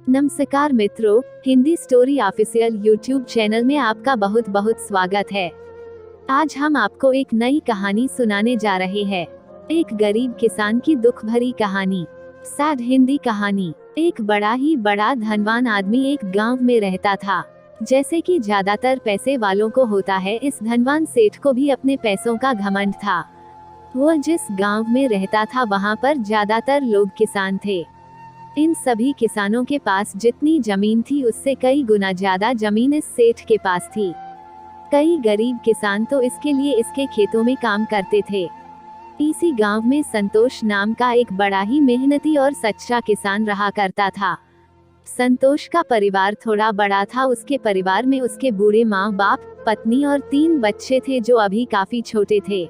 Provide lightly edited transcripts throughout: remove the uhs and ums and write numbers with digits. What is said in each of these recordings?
नमस्कार मित्रों, Hindi story official YouTube channel में आपका बहुत बहुत स्वागत है। आज हम आपको एक नई कहानी सुनाने जा रहे हैं। एक गरीब किसान की दुख भरी कहानी। सैड हिंदी कहानी। एक बड़ा ही बड़ा धनवान आदमी एक गांव में रहता था। जैसे कि ज्यादातर पैसे वालों को होता है, इस धनवान सेठ को भी अपने पैसों का घमंड था। वो जिस गांव में रहता था वहां पर ज्यादातर लोग किसान थे। इन सभी किसानों के पास जितनी जमीन थी उससे कई गुना ज्यादा जमीन इस सेठ के पास थी। कई गरीब किसान तो इसके लिए इसके खेतों में काम करते थे। इसी गांव में संतोष नाम का एक बड़ा ही मेहनती और सच्चा किसान रहा करता था। संतोष का परिवार थोड़ा बड़ा था। उसके परिवार में उसके बूढ़े माँ बाप, पत्नी और 3 बच्चे थे जो अभी काफी छोटे थे।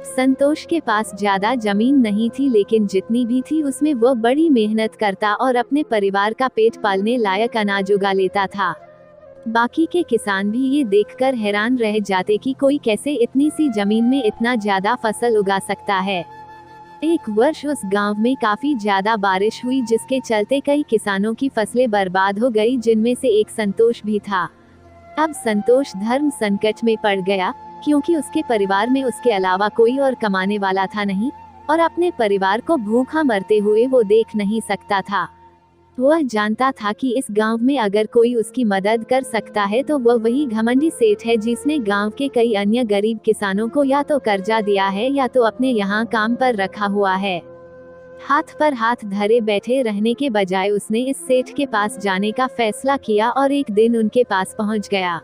संतोष के पास ज्यादा जमीन नहीं थी, लेकिन जितनी भी थी उसमें वो बड़ी मेहनत करता और अपने परिवार का पेट पालने लायक अनाज उगा लेता था। बाकी के किसान भी ये देखकर हैरान रह जाते कि कोई कैसे इतनी सी जमीन में इतना ज्यादा फसल उगा सकता है। एक वर्ष उस गांव में काफी ज्यादा बारिश हुई, जिसके चलते कई किसानों की फसलें बर्बाद हो गई, जिनमें से एक संतोष भी था। अब संतोष धर्म संकट में पड़ गया, क्योंकि उसके परिवार में उसके अलावा कोई और कमाने वाला था नहीं, और अपने परिवार को भूखा मरते हुए वो देख नहीं सकता था। वह जानता था कि इस गांव में अगर कोई उसकी मदद कर सकता है तो वह वही घमंडी सेठ है, जिसने गांव के कई अन्य गरीब किसानों को या तो कर्जा दिया है या तो अपने यहाँ काम पर रखा हुआ है। हाथ पर हाथ धरे बैठे रहने के बजाय उसने इस सेठ के पास जाने का फैसला किया और एक दिन उनके पास पहुँच गया।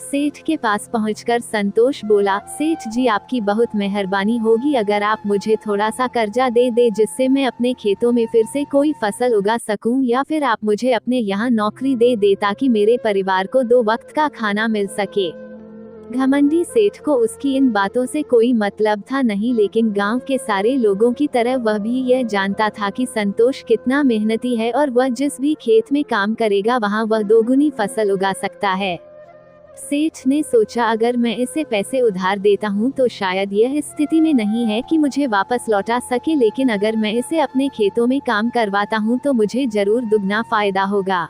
सेठ के पास पहुंचकर संतोष बोला, सेठ जी आपकी बहुत मेहरबानी होगी अगर आप मुझे थोड़ा सा कर्जा दे जिससे मैं अपने खेतों में फिर से कोई फसल उगा सकूं, या फिर आप मुझे अपने यहाँ नौकरी दे ताकि मेरे परिवार को 2 वक्त का खाना मिल सके। घमंडी सेठ को उसकी इन बातों से कोई मतलब था नहीं, लेकिन गांव के सारे लोगों की तरह वह भी यह जानता था कि संतोष कितना मेहनती है और वह जिस भी खेत में काम करेगा वहाँ वह 2 गुनी फसल उगा सकता है। सेठ ने सोचा, अगर मैं इसे पैसे उधार देता हूँ तो शायद यह इस स्थिति में नहीं है कि मुझे वापस लौटा सके, लेकिन अगर मैं इसे अपने खेतों में काम करवाता हूँ तो मुझे जरूर दुगना फायदा होगा।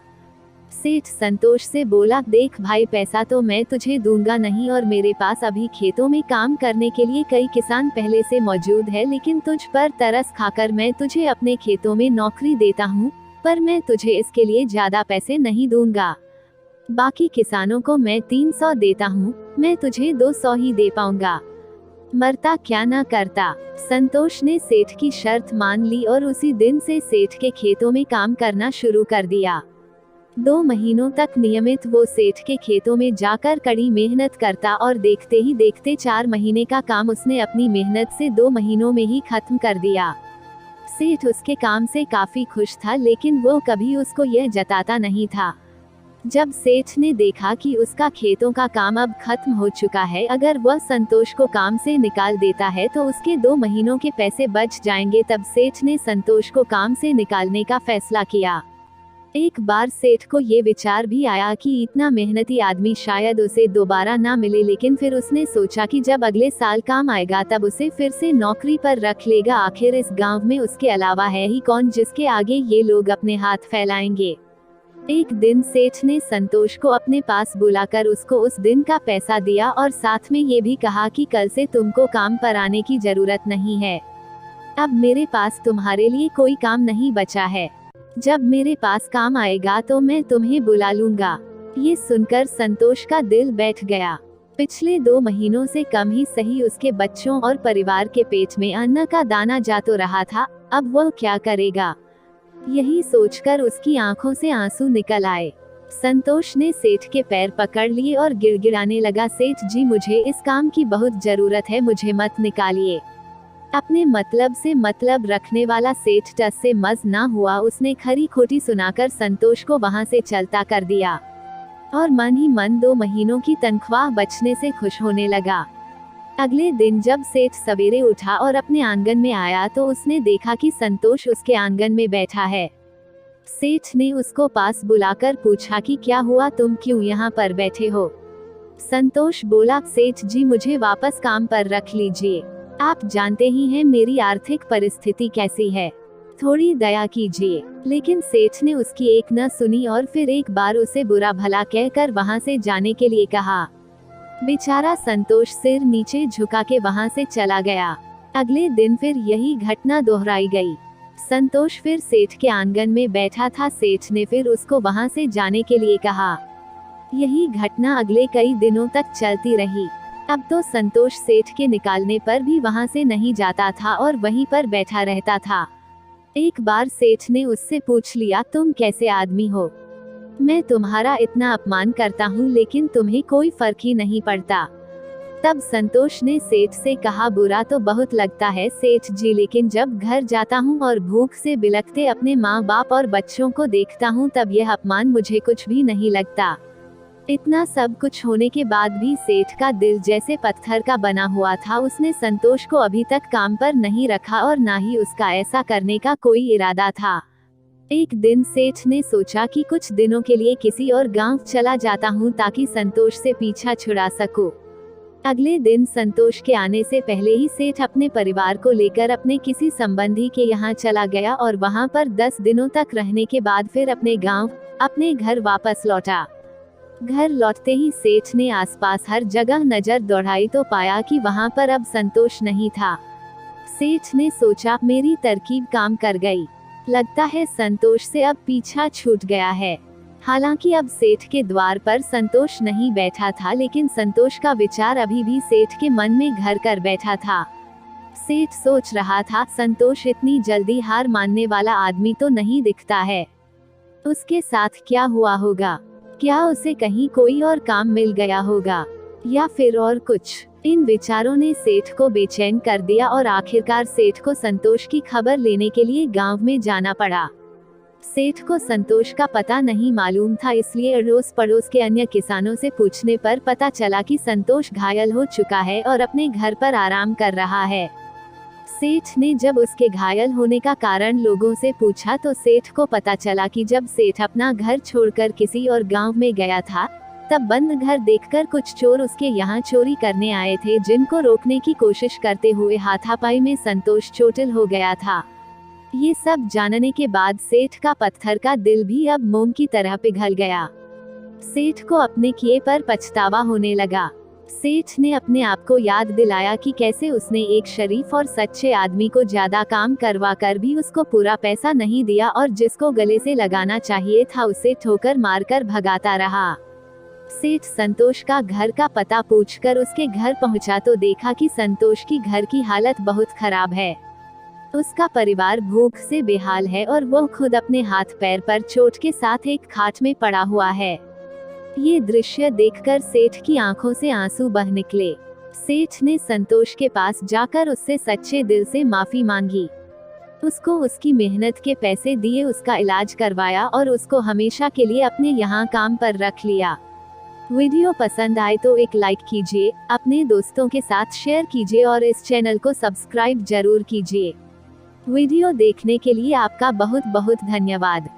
सेठ संतोष से बोला, देख भाई, पैसा तो मैं तुझे दूंगा नहीं, और मेरे पास अभी खेतों में काम करने के लिए कई किसान पहले से मौजूद है, लेकिन तुझ पर तरस खाकर मैं तुझे अपने खेतों में नौकरी देता हूँ, पर मैं तुझे इसके लिए ज्यादा पैसे नहीं दूंगा। बाकी किसानों को मैं 300 देता हूँ, मैं तुझे 200 ही दे पाऊंगा। मरता क्या ना करता। संतोष ने सेठ की शर्त मान ली और उसी दिन से सेठ के खेतों में काम करना शुरू कर दिया। 2 महीनों तक नियमित वो सेठ के खेतों में जाकर कड़ी मेहनत करता और देखते ही देखते 4 महीने का काम उसने अपनी मेहनत से 2 महीनों में ही खत्म कर दिया। सेठ उसके काम से काफी खुश था, लेकिन वो कभी उसको यह जताता नहीं था। जब सेठ ने देखा कि उसका खेतों का काम अब खत्म हो चुका है, अगर वह संतोष को काम से निकाल देता है तो उसके 2 महीनों के पैसे बच जाएंगे, तब सेठ ने संतोष को काम से निकालने का फैसला किया। एक बार सेठ को ये विचार भी आया कि इतना मेहनती आदमी शायद उसे दोबारा ना मिले, लेकिन फिर उसने सोचा कि जब अगले साल काम आएगा तब उसे फिर से नौकरी पर रख लेगा। आखिर इस गाँव में उसके अलावा है ही कौन जिसके आगे ये लोग अपने हाथ फैलाएंगे। एक दिन सेठ ने संतोष को अपने पास बुलाकर उसको उस दिन का पैसा दिया और साथ में ये भी कहा कि कल से तुमको काम पर आने की जरूरत नहीं है। अब मेरे पास तुम्हारे लिए कोई काम नहीं बचा है। जब मेरे पास काम आएगा तो मैं तुम्हें बुला लूंगा। ये सुनकर संतोष का दिल बैठ गया। पिछले 2 महीनों से कम ही सही उसके बच्चों और परिवार के पेट में अन्न का दाना जा तो रहा था, अब वह क्या करेगा। यही सोचकर उसकी आंखों से आंसू निकल आए। संतोष ने सेठ के पैर पकड़ लिए और गिड़गिड़ाने लगा, सेठ जी मुझे इस काम की बहुत जरूरत है, मुझे मत निकालिए। अपने मतलब से मतलब रखने वाला सेठ टस से मज ना हुआ। उसने खरी खोटी सुनाकर संतोष को वहां से चलता कर दिया और मन ही मन 2 महीनों की तनख्वाह बचने से खुश होने लगा। अगले दिन जब सेठ सवेरे उठा और अपने आंगन में आया तो उसने देखा कि संतोष उसके आंगन में बैठा है। सेठ ने उसको पास बुलाकर पूछा कि क्या हुआ, तुम क्यों यहाँ पर बैठे हो। संतोष बोला, सेठ जी मुझे वापस काम पर रख लीजिए, आप जानते ही हैं मेरी आर्थिक परिस्थिति कैसी है। थोड़ी दया कीजिए। लेकिन सेठ ने उसकी एक न सुनी और फिर एक बार उसे बुरा भला कहकर वहां से जाने के लिए कहा। बेचारा संतोष सिर नीचे झुका के वहां से चला गया। अगले दिन फिर यही घटना दोहराई गई। संतोष फिर सेठ के आंगन में बैठा था। सेठ ने फिर उसको वहां से जाने के लिए कहा। यही घटना अगले कई दिनों तक चलती रही। अब तो संतोष सेठ के निकालने पर भी वहां से नहीं जाता था और वहीं पर बैठा रहता था। एक बार सेठ ने उससे पूछ लिया, तुम कैसे आदमी हो? मैं तुम्हारा इतना अपमान करता हूँ लेकिन तुम्हें कोई फर्क ही नहीं पड़ता। तब संतोष ने सेठ से कहा, बुरा तो बहुत लगता है सेठ जी, लेकिन जब घर जाता हूँ और भूख से बिलखते अपने माँ बाप और बच्चों को देखता हूँ तब यह अपमान मुझे कुछ भी नहीं लगता। इतना सब कुछ होने के बाद भी सेठ का दिल जैसे पत्थर का बना हुआ था। उसने संतोष को अभी तक काम पर नहीं रखा और ना ही उसका ऐसा करने का कोई इरादा था। एक दिन सेठ ने सोचा कि कुछ दिनों के लिए किसी और गांव चला जाता हूँ ताकि संतोष से पीछा छुड़ा सकूं। अगले दिन संतोष के आने से पहले ही सेठ अपने परिवार को लेकर अपने किसी संबंधी के यहाँ चला गया और वहाँ पर 10 दिनों तक रहने के बाद फिर अपने गांव, अपने घर वापस लौटा। घर लौटते ही सेठ ने आसपास हर जगह नजर दौड़ाई तो पाया कि वहाँ पर अब संतोष नहीं था। सेठ ने सोचा, मेरी तरकीब काम कर गई, लगता है संतोष से अब पीछा छूट गया है। हालांकि अब सेठ के द्वार पर संतोष नहीं बैठा था, लेकिन संतोष का विचार अभी भी सेठ के मन में घर कर बैठा था। सेठ सोच रहा था, संतोष इतनी जल्दी हार मानने वाला आदमी तो नहीं दिखता है। उसके साथ क्या हुआ होगा? क्या उसे कहीं कोई और काम मिल गया होगा या फिर और कुछ? इन विचारों ने सेठ को बेचैन कर दिया और आखिरकार सेठ को संतोष की खबर लेने के लिए गांव में जाना पड़ा। सेठ को संतोष का पता नहीं मालूम था, इसलिए अड़ोस पड़ोस के अन्य किसानों से पूछने पर पता चला कि संतोष घायल हो चुका है और अपने घर पर आराम कर रहा है। सेठ ने जब उसके घायल होने का कारण लोगों से पूछा तो सेठ को पता चला कि जब सेठ अपना घर छोड़कर किसी और गांव में गया था तब बंद घर देखकर कुछ चोर उसके यहाँ चोरी करने आए थे, जिनको रोकने की कोशिश करते हुए हाथापाई में संतोष चोटिल हो गया था। ये सब जानने के बाद सेठ का पत्थर का दिल भी अब मोम की तरह पिघल गया। सेठ को अपने किए पर पछतावा होने लगा। सेठ ने अपने आप को याद दिलाया कि कैसे उसने एक शरीफ और सच्चे आदमी को ज्यादा काम करवा कर भी उसको पूरा पैसा नहीं दिया और जिसको गले से लगाना चाहिए था उसे ठोकर मारकर भगाता रहा। सेठ संतोष का घर का पता पूछकर उसके घर पहुंचा तो देखा कि संतोष की घर की हालत बहुत खराब है। उसका परिवार भूख से बेहाल है और वो खुद अपने हाथ पैर पर चोट के साथ एक खाट में पड़ा हुआ है। ये दृश्य देखकर सेठ की आंखों से आंसू बह निकले। सेठ ने संतोष के पास जाकर उससे सच्चे दिल से माफी मांगी। उसको उसकी मेहनत के पैसे दिए, उसका इलाज करवाया और उसको हमेशा के लिए अपने यहाँ काम पर रख लिया। वीडियो पसंद आए तो एक लाइक कीजिए, अपने दोस्तों के साथ शेयर कीजिए और इस चैनल को सब्सक्राइब जरूर कीजिए। वीडियो देखने के लिए आपका बहुत बहुत धन्यवाद।